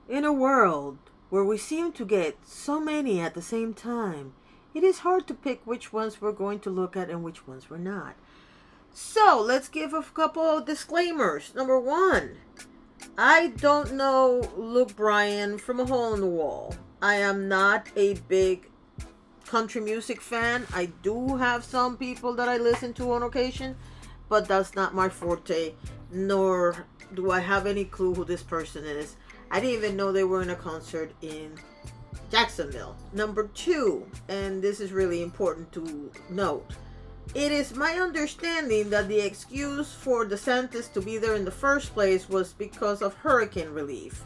In a world where we seem to get so many at the same time, it is hard to pick which ones we're going to look at and which ones we're not. So, let's give a couple of disclaimers. Number one, I don't know Luke Bryan from a hole in the wall. I am not a big country music fan. I do have some people that I listen to on occasion, but that's not my forte, nor do I have any clue who this person is. I didn't even know they were in a concert in Jacksonville. Number two, and this is really important to note, it is my understanding that the excuse for DeSantis to be there in the first place was because of hurricane relief.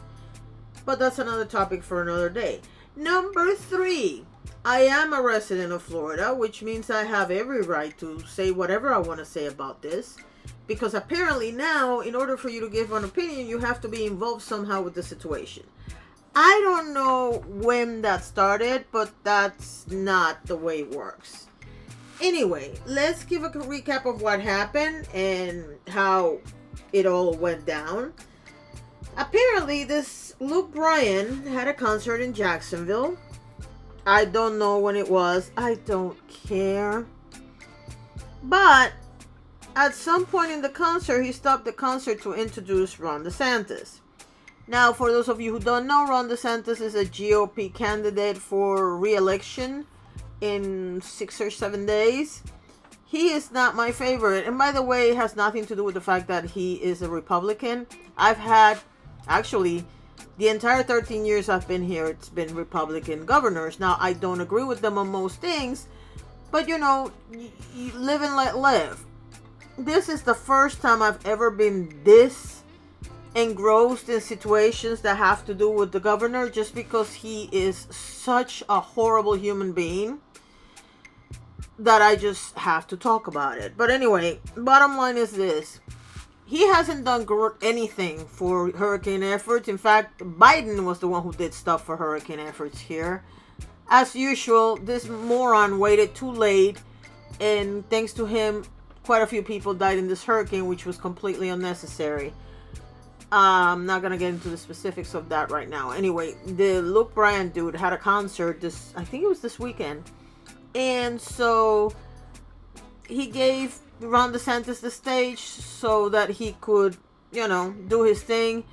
But that's another topic for another day. Number three, I am a resident of Florida, which means I have every right to say whatever I want to say about this. Because apparently now, in order for you to give an opinion, you have to be involved somehow with the situation. I don't know when that started, but that's not the way it works. Anyway, let's give a recap of what happened and how it all went down. Apparently, this Luke Bryan had a concert in Jacksonville. I don't know when it was. I don't care. But at some point in the concert, he stopped the concert to introduce Ron DeSantis. Now, for those of you who don't know, Ron DeSantis is a GOP candidate for re-election in 6 or 7 days. He is not my favorite. And by the way, it has nothing to do with the fact that he is a Republican. I've had, actually, the entire 13 years I've been here, it's been Republican governors. Now, I don't agree with them on most things, but you know, you live and let live. This is the first time I've ever been this engrossed in situations that have to do with the governor, just because he is such a horrible human being that I just have to talk about it. But anyway, bottom line is this. He hasn't done anything for hurricane efforts. In fact, Biden was the one who did stuff for hurricane efforts here. As usual, this moron waited too late, and thanks to him, quite a few people died in this hurricane, which was completely unnecessary. I'm not gonna get into the specifics of that right now. Anyway, the Luke Bryan dude had a concert I think it was this weekend. And so he gave Ron DeSantis the stage so that he could, do his thing.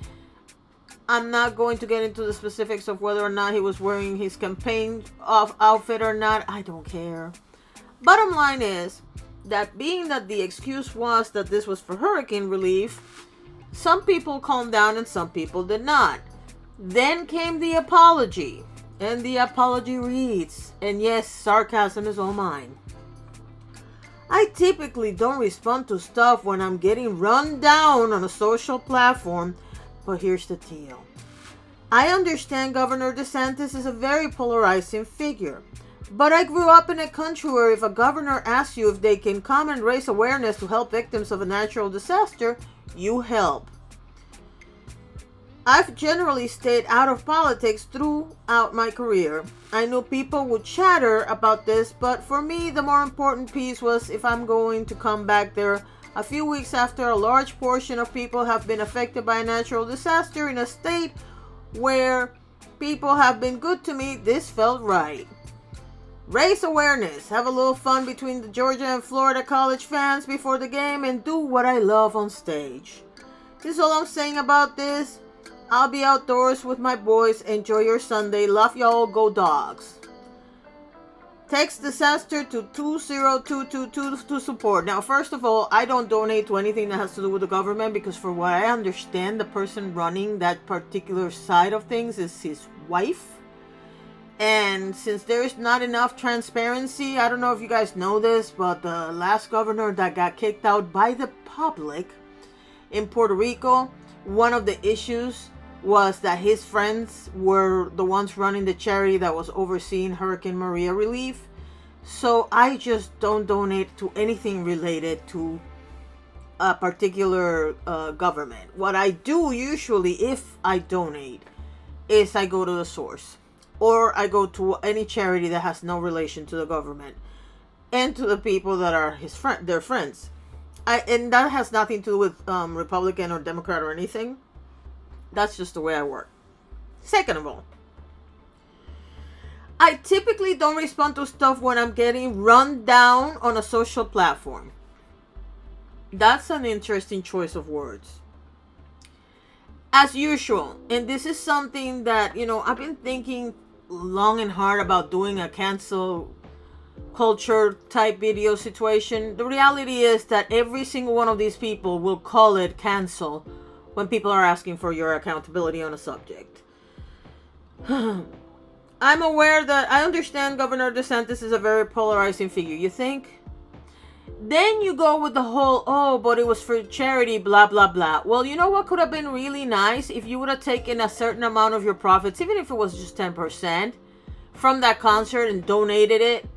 I'm not going to get into the specifics of whether or not he was wearing his campaign outfit or not. I don't care. Bottom line is that being that the excuse was that this was for hurricane relief, some people calmed down and some people did not. Then came the apology. And the apology reads, and yes, sarcasm is all mine. I typically don't respond to stuff when I'm getting run down on a social platform, but here's the deal. I understand Governor DeSantis is a very polarizing figure, but I grew up in a country where if a governor asks you if they can come and raise awareness to help victims of a natural disaster, you help. I've generally stayed out of politics throughout my career. I know people would chatter about this, but for me, the more important piece was if I'm going to come back there a few weeks after a large portion of people have been affected by a natural disaster in a state where people have been good to me, this felt right. Raise awareness, have a little fun between the Georgia and Florida college fans before the game, and do what I love on stage. This is all I'm saying about this. I'll be outdoors with my boys. Enjoy your Sunday. Love y'all. Go Dogs. Text disaster to 20222 to support. Now, first of all, I don't donate to anything that has to do with the government because for what I understand, the person running that particular side of things is his wife. And since there's not enough transparency, I don't know if you guys know this, but the last governor that got kicked out by the public in Puerto Rico, one of the issues was that his friends were the ones running the charity that was overseeing Hurricane Maria relief. So I just don't donate to anything related to a particular government. What I do usually, if I donate, is I go to the source. Or I go to any charity that has no relation to the government. And to the people that are their friends. And that has nothing to do with Republican or Democrat or anything. That's just the way I work. Second of all, I typically don't respond to stuff when I'm getting run down on a social platform. That's an interesting choice of words. As usual, and this is something that, I've been thinking long and hard about doing a cancel culture type video situation. The reality is that every single one of these people will call it cancel when people are asking for your accountability on a subject. I'm aware that I understand Governor DeSantis is a very polarizing figure. You think? Then you go with the whole, oh, but it was for charity, blah, blah, blah. Well, you know what could have been really nice? If you would have taken a certain amount of your profits, even if it was just 10%, from that concert and donated it.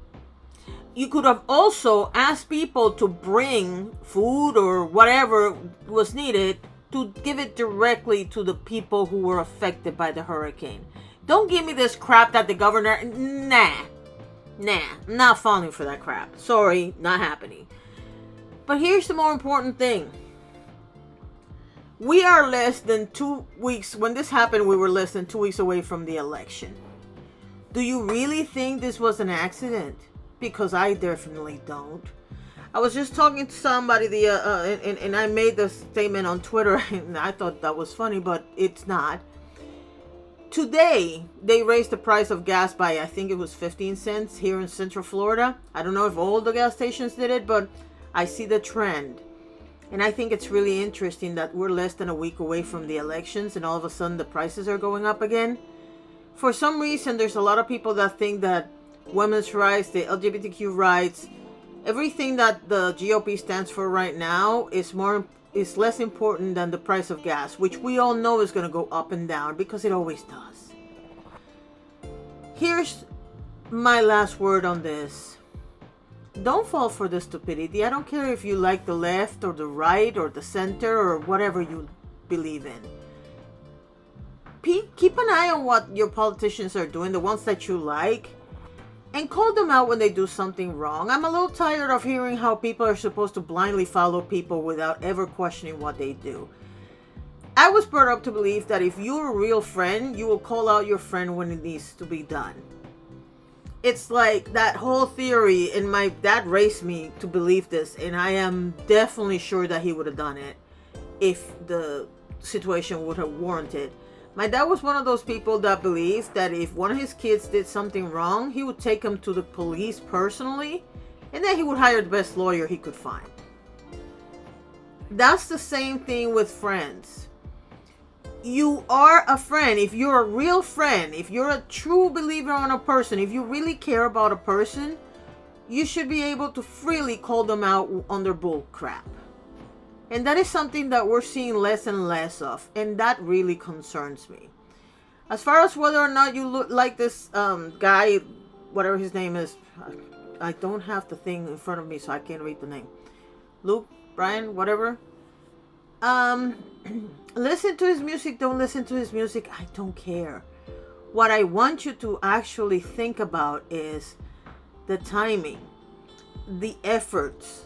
You could have also asked people to bring food or whatever was needed to give it directly to the people who were affected by the hurricane. Don't give me this crap that the governor... Nah, I'm not falling for that crap. Sorry, not happening. But here's the more important thing. We are less than 2 weeks... When this happened, we were less than 2 weeks away from the election. Do you really think this was an accident? Because I definitely don't. I was just talking to somebody and I made the statement on Twitter, and I thought that was funny, but it's not. Today, they raised the price of gas by, I think it was 15 cents here in Central Florida. I don't know if all the gas stations did it, but I see the trend. And I think it's really interesting that we're less than a week away from the elections and all of a sudden the prices are going up again. For some reason, there's a lot of people that think that women's rights, the LGBTQ rights, everything that the GOP stands for right now is less important than the price of gas, which we all know is going to go up and down because it always does. Here's my last word on this. Don't fall for the stupidity. I don't care if you like the left or the right or the center or whatever you believe in. Keep an eye on what your politicians are doing, the ones that you like, and call them out when they do something wrong. I'm a little tired of hearing how people are supposed to blindly follow people without ever questioning what they do. I was brought up to believe that if you're a real friend, you will call out your friend when it needs to be done. It's like that whole theory, and my dad raised me to believe this, and I am definitely sure that he would have done it if the situation would have warranted. My dad was one of those people that believed that if one of his kids did something wrong, he would take him to the police personally, and then he would hire the best lawyer he could find. That's the same thing with friends. You are a friend. If you're a real friend, if you're a true believer on a person, if you really care about a person, you should be able to freely call them out on their bull crap. And that is something that we're seeing less and less of. And that really concerns me. As far as whether or not you look like this guy, whatever his name is. I don't have the thing in front of me, so I can't read the name. Luke Bryan, whatever. Listen to his music, don't listen to his music. I don't care. What I want you to actually think about is the timing, the efforts,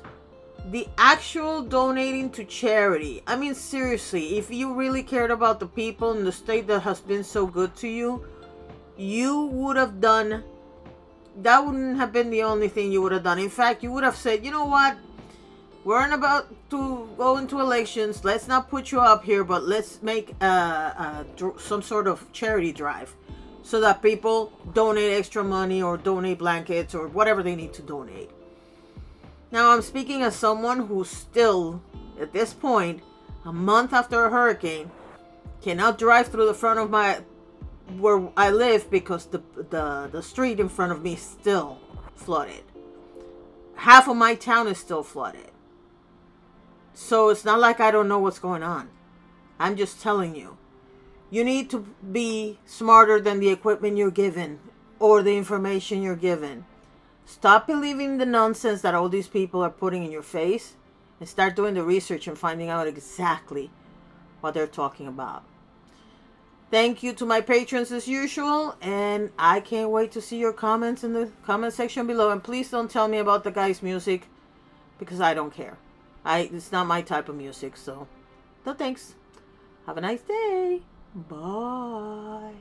the actual donating to charity. I mean, seriously, if you really cared about the people in the state that has been so good to you, you would have done, that wouldn't have been the only thing you would have done. In fact, you would have said, you know what? We're about to go into elections. Let's not put you up here, but let's make some sort of charity drive so that people donate extra money or donate blankets or whatever they need to donate. Now, I'm speaking as someone who still, at this point, a month after a hurricane, cannot drive through the front of where I live because the street in front of me is still flooded. Half of my town is still flooded. So it's not like I don't know what's going on. I'm just telling you. You need to be smarter than the equipment you're given or the information you're given. Stop believing the nonsense that all these people are putting in your face and start doing the research and finding out exactly what they're talking about. Thank you to my patrons as usual, and I can't wait to see your comments in the comment section below. And please don't tell me about the guy's music because I don't care. It's not my type of music, so no thanks. Have a nice day. Bye.